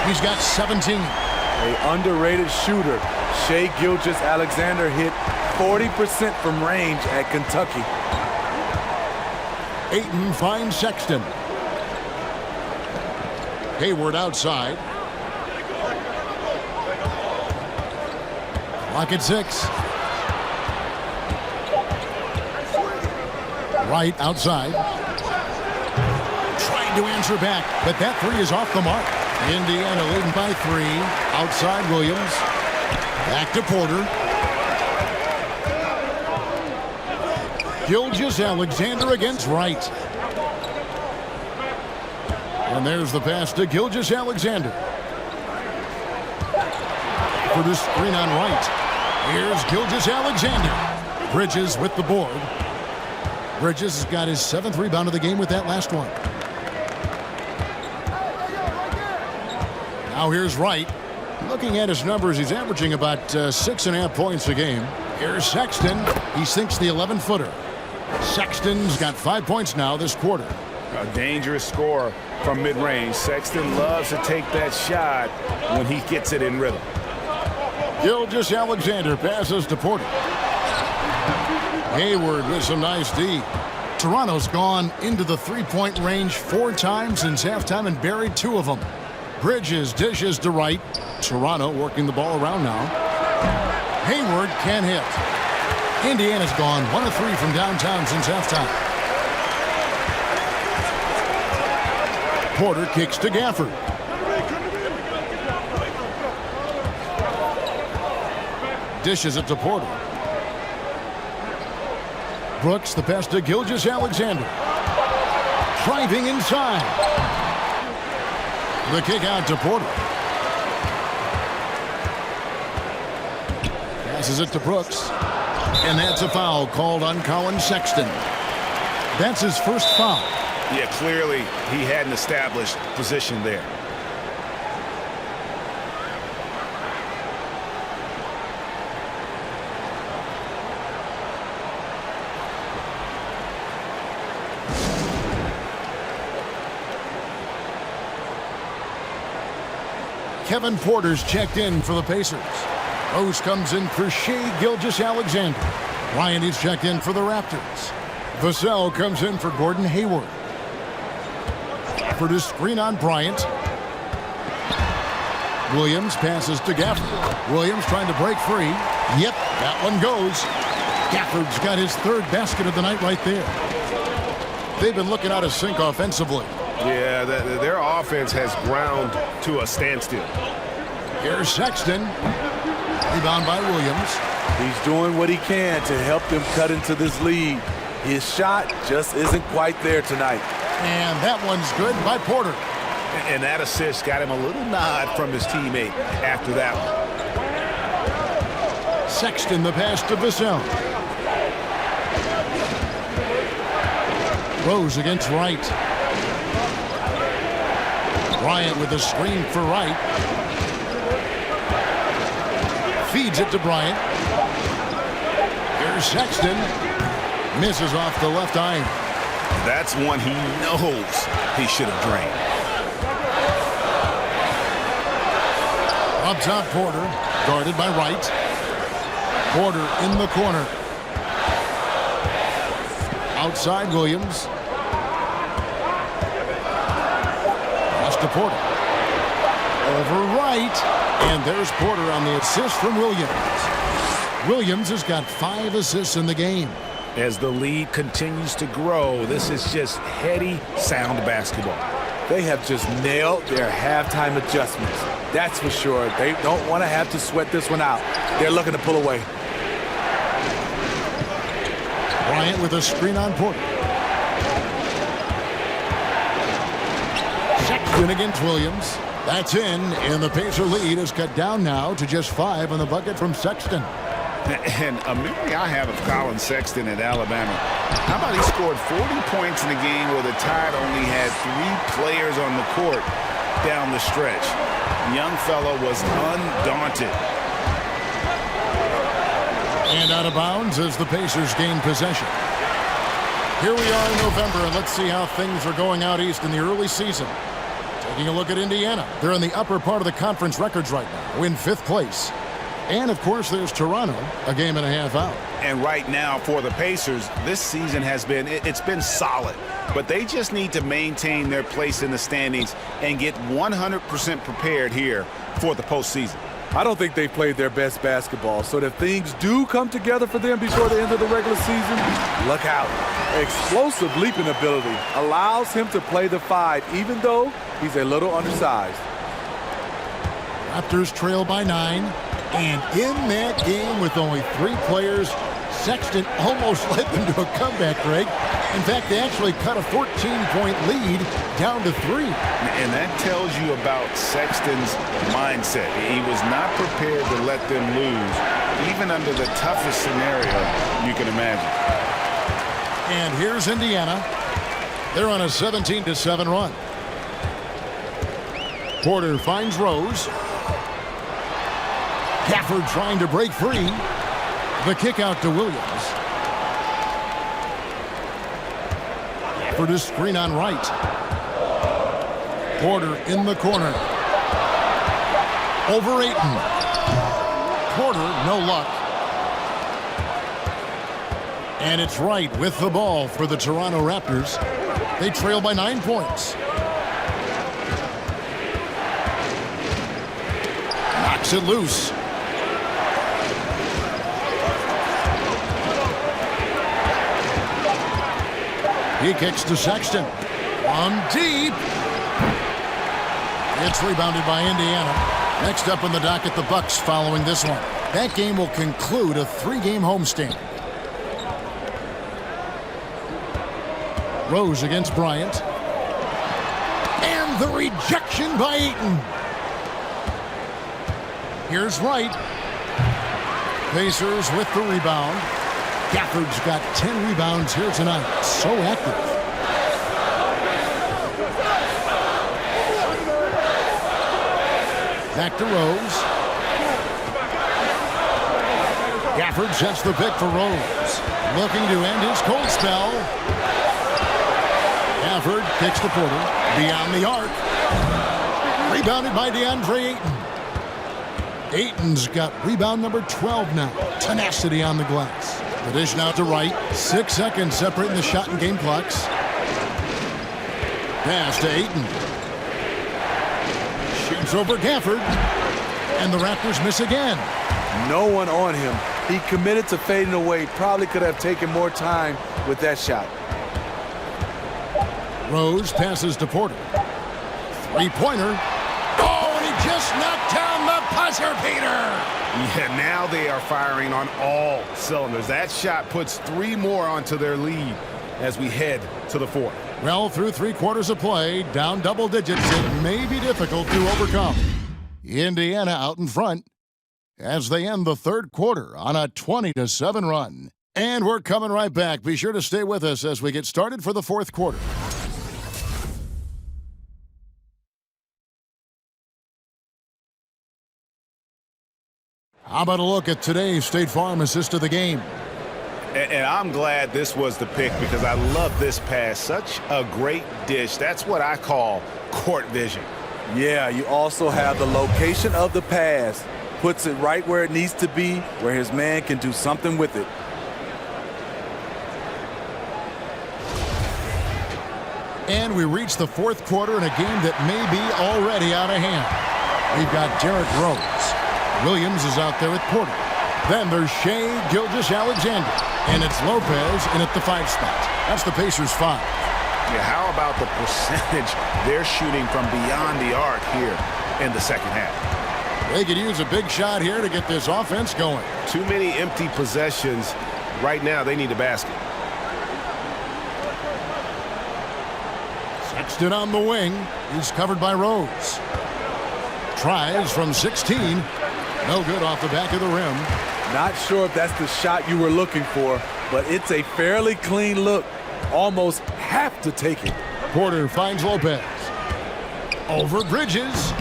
He's got 17. An underrated shooter. Shai Gilgeous-Alexander hit 40% from range at Kentucky. Ayton finds Sexton. Hayward outside. Clock at 6. Right outside. Trying to answer back, but that 3 is off the mark. Indiana leading by 3. Outside Williams. Back to Porter. Gilgeous-Alexander against Wright. And there's the pass to Gilgeous-Alexander. For the screen on Wright. Here's Gilgeous-Alexander. Bridges with the board. Bridges has got his 7th rebound of the game with that last one. Now here's Wright. Looking at his numbers, he's averaging about 6.5 points a game. Here's Sexton. He sinks the 11-footer. Sexton's got 5 points now this quarter. A dangerous scorer from mid-range. Sexton loves to take that shot when he gets it in rhythm. Gilgeous-Alexander passes to Porter. Hayward with some nice D. Toronto's gone into the 3-point range 4 times since halftime and buried 2 of them. Bridges dishes to Wright. Toronto working the ball around now. Hayward can't hit. Indiana's gone 1 of 3 from downtown since halftime. Porter kicks to Gafford. Dishes it to Porter. Brooks, the pass to Gilgeous-Alexander. Driving inside. The kick out to Porter. Passes it to Brooks. And that's a foul called on Colin Sexton. That's his first foul. Yeah, clearly he hadn't established position there. Kevin Porter's checked in for the Pacers. Rose comes in for Shai Gilgeous-Alexander. Bryant is checked in for the Raptors. Vassell comes in for Gordon Hayward. For the screen on Bryant. Williams passes to Gafford. Williams trying to break free. Yep, that one goes. Gafford's got his 3rd basket of the night right there. They've been looking out of sync offensively. Yeah, their offense has ground to a standstill. Here's Sexton. Rebound by Williams. He's doing what he can to help them cut into this lead. His shot just isn't quite there tonight. And that one's good by Porter. And that assist got him a little nod from his teammate after that one. Sexton the pass to Vassell. Rose against Wright. Bryant with a screen for Wright. Feeds it to Bryant. Here's Sexton. Misses off the left iron. That's one he knows he should have drained. Up top, Porter. Guarded by Wright. Porter in the corner. Outside, Williams. Pass to Porter. Over Wright. And there's Porter on the assist from Williams. Williams has got 5 assists in the game. As the lead continues to grow, this is just heady, sound basketball. They have just nailed their halftime adjustments. That's for sure. They don't want to have to sweat this one out. They're looking to pull away. Bryant with a screen on Porter. Sexton against Williams. That's in, and the Pacer lead is cut down now to just 5 on the bucket from Sexton. And a memory I have of Colin Sexton at Alabama. How about he scored 40 points in a game where the Tide only had 3 players on the court down the stretch. Young fellow was undaunted. And out of bounds as the Pacers gain possession. Here we are in November, and let's see how things are going out east in the early season. Taking a look at Indiana. They're in the upper part of the conference records right now, in 5th place. And, of course, there's Toronto, a game and a half out. And right now for the Pacers, this season has been, it's been solid. But they just need to maintain their place in the standings and get 100% prepared here for the postseason. I don't think they've played their best basketball, so if things do come together for them before the end of the regular season, look out. Explosive leaping ability allows him to play the 5, even though he's a little undersized. Raptors trail by 9. And in that game with only 3 players, Sexton almost led them to a comeback, Greg. In fact, they actually cut a 14-point lead down to 3. And that tells you about Sexton's mindset. He was not prepared to let them lose, even under the toughest scenario you can imagine. And here's Indiana. They're on a 17-7 run. Porter finds Rose. Gafford trying to break free. The kick out to Williams. Gafford is screen on Wright. Porter in the corner. Over Ayton. Porter, no luck. And it's Wright with the ball for the Toronto Raptors. They trail by 9 points. Knocks it loose. He kicks to Sexton. On deep. It's rebounded by Indiana. Next up on the docket, the Bucks following this one. That game will conclude a 3-game homestand. Rose against Bryant. And the rejection by Ayton. Here's Wright. Pacers with the rebound. Gafford's got 10 rebounds here tonight. So active. Back to Rose. Gafford sets the pick for Rose. Looking to end his cold spell. Gafford kicks to Porter. Beyond the arc. Rebounded by DeAndre Ayton. Ayton's got rebound number 12 now. Tenacity on the glass. The dish now to Wright. 6 seconds separating the shot and game clocks. Pass to Ayton. Shoots over Gafford. And the Raptors miss again. No one on him. He committed to fading away. Probably could have taken more time with that shot. Rose passes to Porter. 3-pointer. Oh, and he just knocked down the buzzer beater. Yeah, now they are firing on all cylinders. That shot puts 3 more onto their lead as we head to the 4th. Well, through 3 quarters of play, down double digits, it may be difficult to overcome. Indiana out in front as they end the 3rd quarter on a 20-7 run. And we're coming right back. Be sure to stay with us as we get started for the fourth quarter. How about a look at today's State Farm assist of the game? And I'm glad this was the pick because I love this pass. Such a great dish. That's what I call court vision. Yeah, you also have the location of the pass. Puts it right where it needs to be, where his man can do something with it. And we reach the fourth quarter in a game that may be already out of hand. We've got Derrick Rose. Williams is out there at Porter. Then there's Shai Gilgeous-Alexander. And it's Lopez in at the 5 spot. That's the Pacers' 5. Yeah, how about the percentage they're shooting from beyond the arc here in the second half? They could use a big shot here to get this offense going. Too many empty possessions. Right now, they need a basket. Sexton on the wing. He's covered by Rose. Tries from 16. No good off the back of the rim. Not sure if that's the shot you were looking for, but it's a fairly clean look. Almost have to take it. Porter finds Lopez. Over Bridges.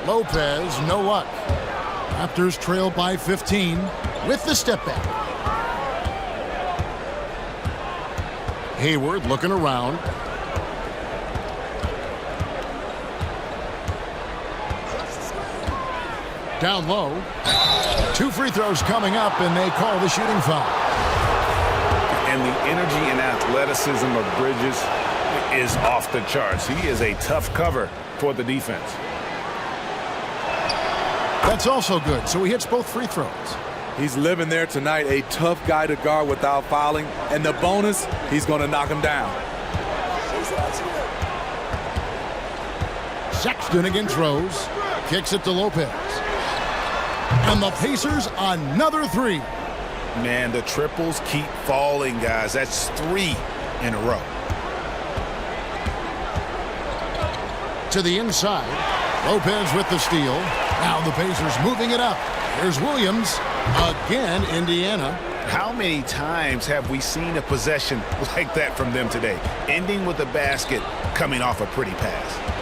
Lopez, no luck. Raptors trail by 15 with the step back. Hayward looking around. Down low. 2 free throws coming up, and they call the shooting foul. And the energy and athleticism of Bridges is off the charts. He is a tough cover for the defense. That's also good, so he hits both free throws. He's living there tonight, a tough guy to guard without fouling. And the bonus, he's going to knock him down. Sexton against Rose. Kicks it to Lopez. And the Pacers another 3. Man, the triples keep falling, guys. That's 3 in a row. To the inside. Lopez with the steal. Now the Pacers moving it up. Here's Williams. Again, Indiana. How many times have we seen a possession like that from them today? Ending with a basket, coming off a pretty pass.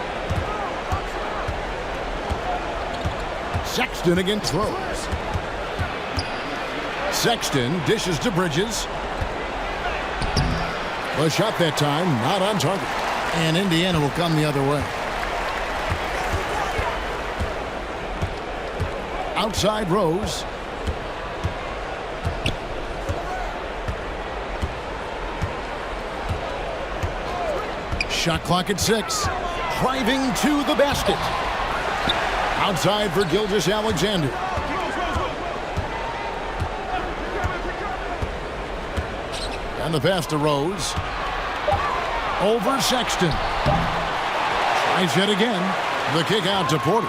Sexton against Rose. Sexton dishes to Bridges. The shot that time, not on target. And Indiana will come the other way. Outside Rose. Shot clock at 6. Driving to the basket. Outside for Gilgeous-Alexander. And the pass to Rose. Over Sexton. Tries yet again. The kick out to Porter.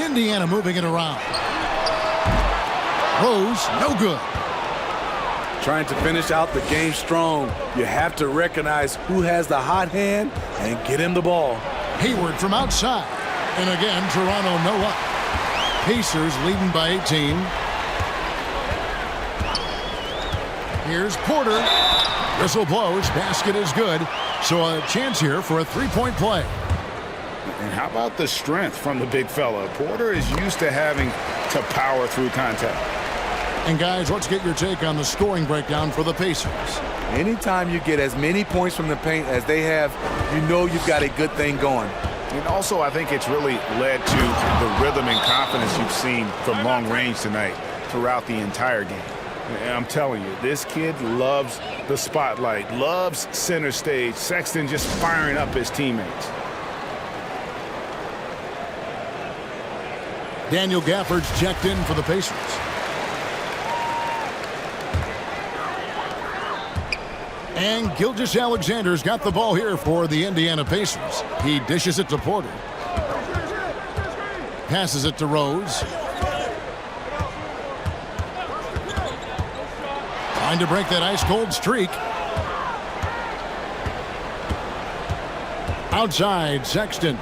Indiana moving it around. Rose, no good. Trying to finish out the game strong. You have to recognize who has the hot hand and get him the ball. Hayward from outside. And again, Toronto no luck. Pacers leading by 18. Here's Porter. Whistle blows. Basket is good. So a chance here for a 3-point play. And how about the strength from the big fella? Porter is used to having to power through contact. And guys, let's get your take on the scoring breakdown for the Pacers. Anytime you get as many points from the paint as they have, you know you've got a good thing going. And also, I think it's really led to the rhythm and confidence you've seen from long range tonight throughout the entire game. And I'm telling you, this kid loves the spotlight, loves center stage. Sexton just firing up his teammates. Daniel Gafford's checked in for the Pacers. And Gilgeous-Alexander's got the ball here for the Indiana Pacers. He dishes it to Porter. Passes it to Rose. Trying to break that ice-cold streak. Outside, Sexton.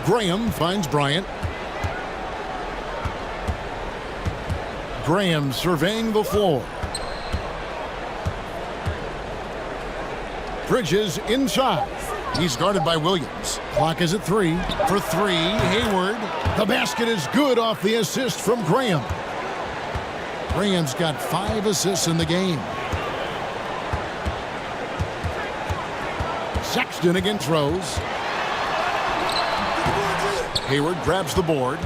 Graham finds Bryant. Graham surveying the floor. Bridges inside. He's guarded by Williams. Clock is at 3. For 3, Hayward. The basket is good off the assist from Graham. Graham's got 5 assists in the game. Sexton against Rose. Hayward grabs the board.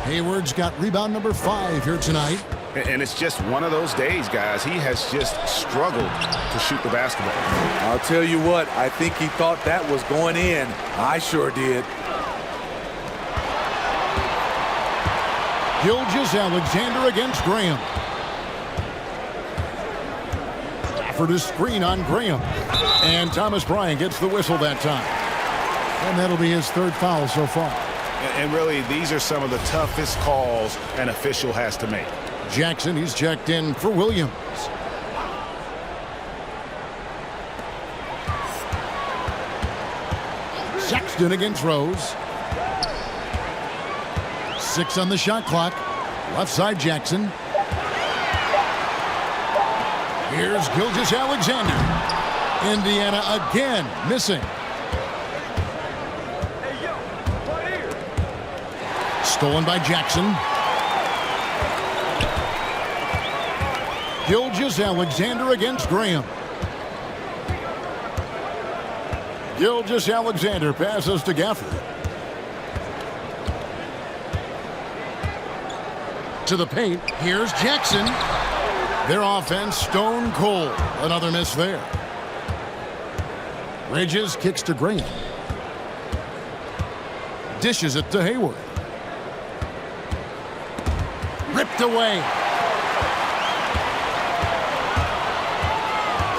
Hayward's got rebound number 5 here tonight. And it's just one of those days, guys. He has just struggled to shoot the basketball. I'll tell you what, I think he thought that was going in. I sure did. Gilgeous-Alexander against Graham. Stafford is screen on Graham. And Thomas Bryant gets the whistle that time. And that'll be his 3rd foul so far. And really, these are some of the toughest calls an official has to make. Jackson, he's checked in for Williams. Sexton against Rose. 6 on the shot clock. Left side Jackson. Here's Gilgeous-Alexander. Indiana again missing. Stolen by Jackson. Gilgeous-Alexander against Graham. Gilgeous-Alexander passes to Gafford. To the paint. Here's Jackson. Their offense stone cold. Another miss there. Bridges kicks to Graham. Dishes it to Hayward. Ripped away.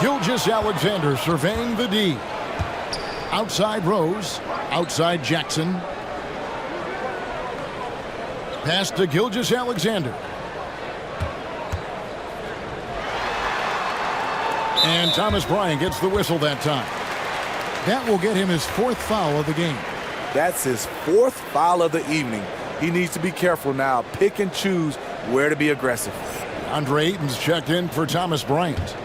Gilgeous-Alexander surveying the D. Outside Rose. Outside Jackson. Pass to Gilgeous-Alexander. And Thomas Bryant gets the whistle that time. That will get him his 4th foul of the game. That's his 4th foul of the evening. He needs to be careful now. Pick and choose where to be aggressive. Andre Ayton's checked in for Thomas Bryant.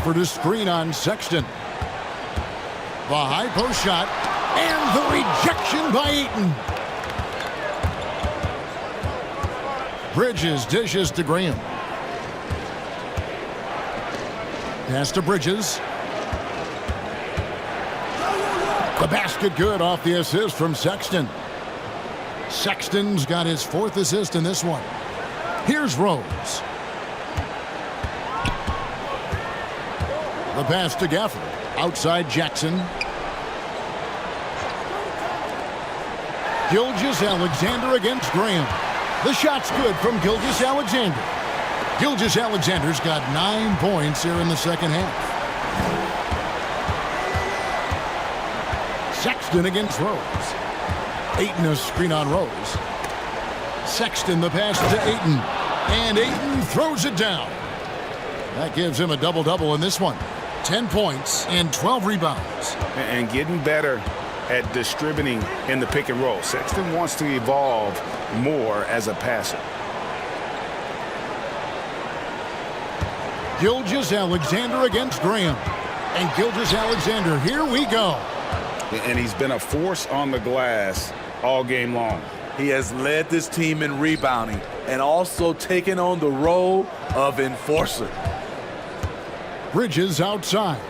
For the screen on Sexton. The high post shot. And the rejection by Ayton. Bridges dishes to Graham. Pass to Bridges. The basket good off the assist from Sexton. Sexton's got his 4th assist in this one. Here's Rose. The pass to Gafford. Outside Jackson. Gilgeous-Alexander against Graham. The shot's good from Gilgeous-Alexander. Gilgeous-Alexander's got 9 points here in the second half. Sexton against Rose. Ayton a screen on Rose. Sexton the pass to Ayton. And Ayton throws it down. That gives him a double-double in this one. 10 points and 12 rebounds. And getting better at distributing in the pick and roll. Sexton wants to evolve more as a passer. Gilgeous-Alexander against Graham. And Gilgeous-Alexander, here we go. And he's been a force on the glass all game long. He has led this team in rebounding and also taken on the role of enforcer. Bridges outside.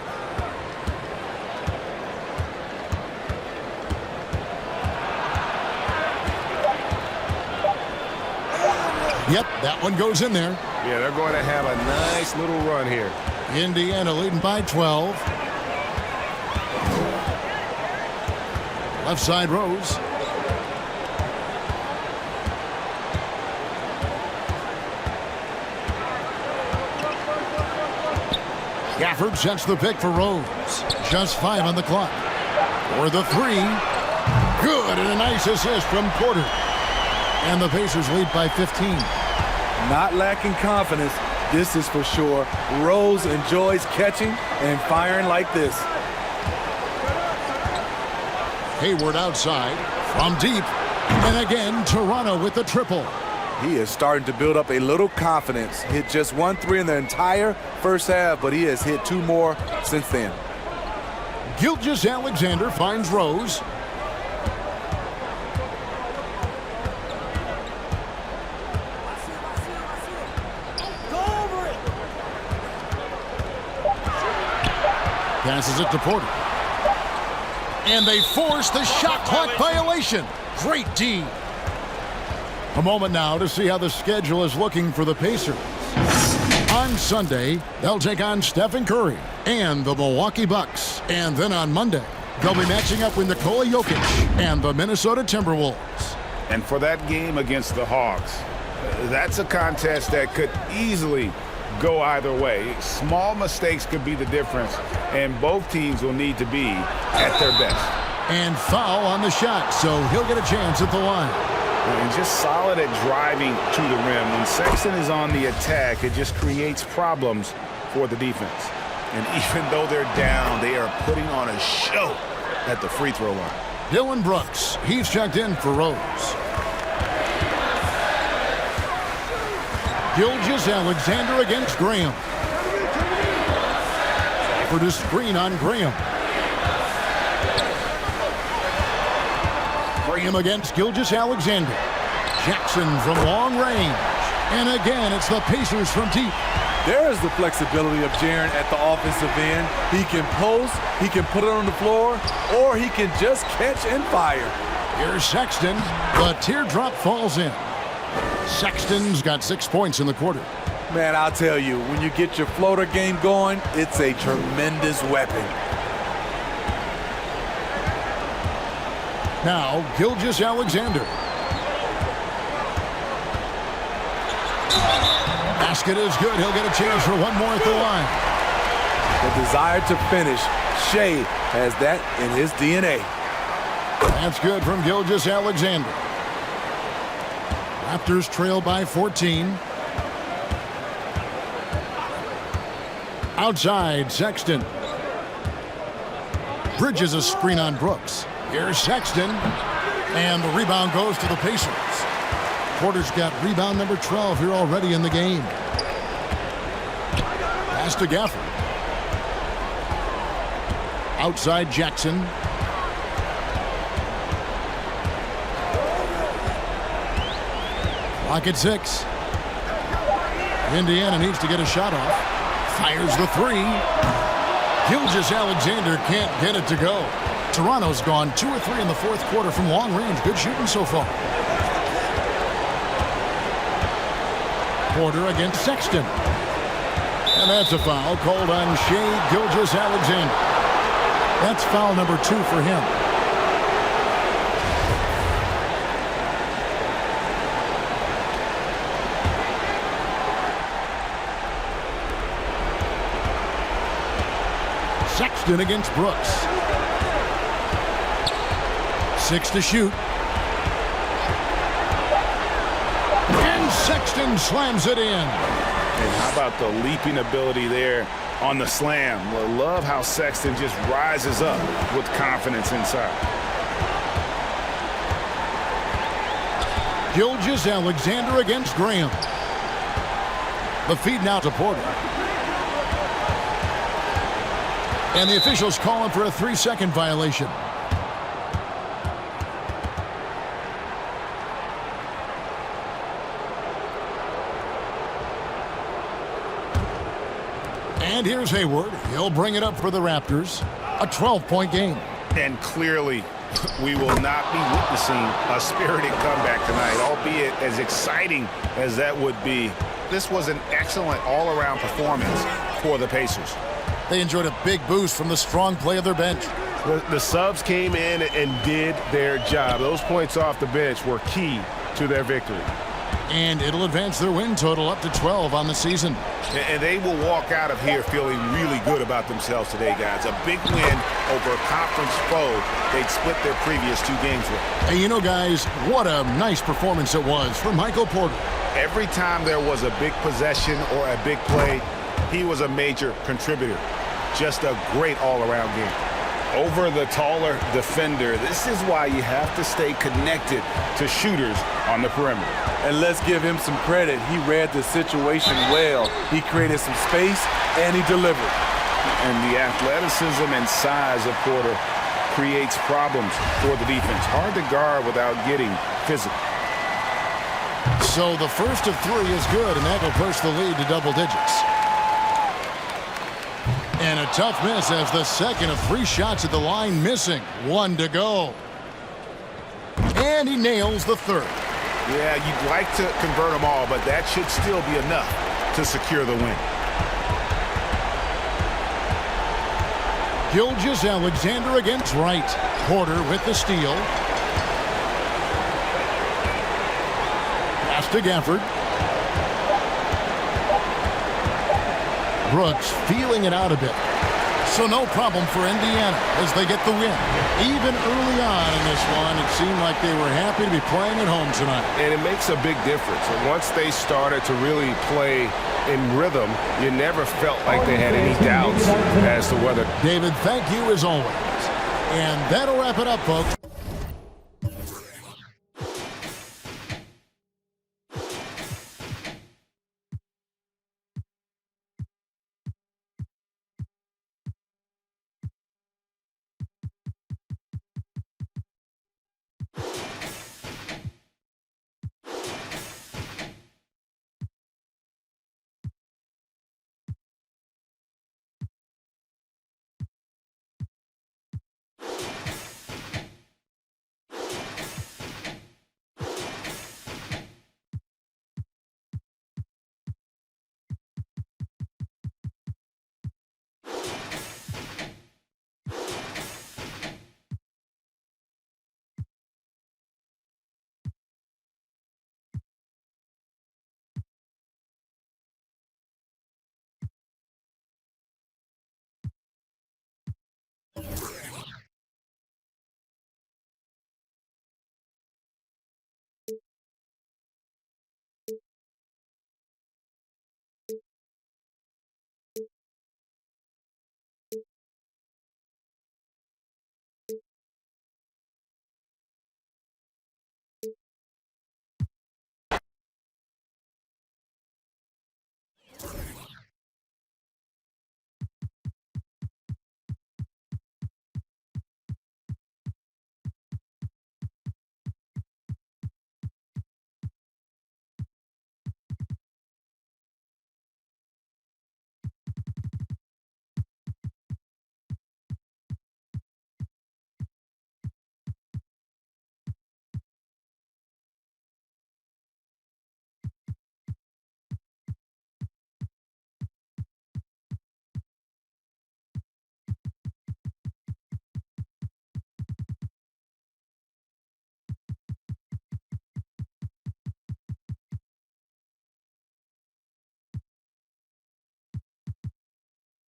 Yep, that one goes in there. Yeah, they're going to have a nice little run here. Indiana leading by 12. Left side Rose. Gafford sets the pick for Rose. Just 5 on the clock. For the 3. Good, and a nice assist from Porter. And the Pacers lead by 15. Not lacking confidence, this is for sure. Rose enjoys catching and firing like this. Hayward outside from deep. And again, Toronto with the triple. He is starting to build up a little confidence. Hit just 1 3 in the entire first half, but he has hit 2 more since then. Gilgeous-Alexander finds Rose. Passes it to Porter. And they force the shot clock violation. Great D. A moment now to see how the schedule is looking for the Pacers. On Sunday, they'll take on Stephen Curry and the Milwaukee Bucks. And then on Monday, they'll be matching up with Nikola Jokic and the Minnesota Timberwolves. And for that game against the Hawks, that's a contest that could easily go either way. Small mistakes could be the difference, and both teams will need to be at their best. And foul on the shot, so he'll get a chance at the line. And just solid at driving to the rim. When Sexton is on the attack, it just creates problems for the defense. And even though they're down, they are putting on a show at the free throw line. Dylan Brooks, he's checked in for Rose. Gilgeous-Alexander against Graham. For the screen on Graham. Graham against Gilgeous-Alexander. Jackson from long range. And again, it's the Pacers from deep. There is the flexibility of Jaren at the offensive end. He can post, he can put it on the floor, or he can just catch and fire. Here's Sexton. The teardrop falls in. Sexton's got 6 points in the quarter. Man, I'll tell you, when you get your floater game going, it's a tremendous weapon. Now, Gilgeous-Alexander. Basket is good. He'll get a chance for one more at the line. The desire to finish. Shea has that in his DNA. That's good from Gilgeous-Alexander. Raptors trail by 14. Outside, Sexton. Bridges a screen on Brooks. Here's Sexton. And the rebound goes to the Pacers. Porter's got rebound number 12 here already in the game. Pass to Gafford. Outside, Jackson. Clock at 6. Indiana needs to get a shot off. Fires the 3. Gilgeous-Alexander can't get it to go. Toronto's gone 2 or 3 in the fourth quarter from long range. Good shooting so far. Porter against Sexton. And that's a foul called on Shea Gilgeous-Alexander. That's foul number 2 for him. Sexton against Brooks. 6 to shoot. And Sexton slams it in. And how about the leaping ability there on the slam? I love how Sexton just rises up with confidence inside. Gilgeous-Alexander against Graham. The feed now to Porter. And the officials calling for a 3-second violation. And here's Hayward. He'll bring it up for the Raptors. A 12-point game. And clearly, we will not be witnessing a spirited comeback tonight, albeit as exciting as that would be. This was an excellent all-around performance for the Pacers. They enjoyed a big boost from the strong play of their bench. The subs came in and did their job. Those points off the bench were key to their victory. And it'll advance their win total up to 12 on the season. And they will walk out of here feeling really good about themselves today, guys. A big win over a conference foe they'd split their previous 2 games with. Hey, you know, guys, what a nice performance it was for Michael Porter. Every time there was a big possession or a big play, he was a major contributor. Just a great all-around game. over the taller defender. This is why you have to stay connected to shooters on the perimeter. And let's give him some credit. He read the situation well. He created some space, and he delivered. And the athleticism and size of Porter creates problems for the defense. Hard to guard without getting physical. So the first of 3 is good, and that will push the lead to double digits. And a tough miss as the second of 3 shots at the line missing. 1 to go. And he nails the third. Yeah, you'd like to convert them all, but that should still be enough to secure the win. Gilgeous-Alexander against Wright. Porter with the steal. Pass to Gafford. Brooks feeling it out a bit. So no problem for Indiana as they get the win. Even early on in this one, it seemed like they were happy to be playing at home tonight. And it makes a big difference. And once they started to really play in rhythm, you never felt like they had any doubts as to whether. David, thank you as always. And that'll wrap it up, folks.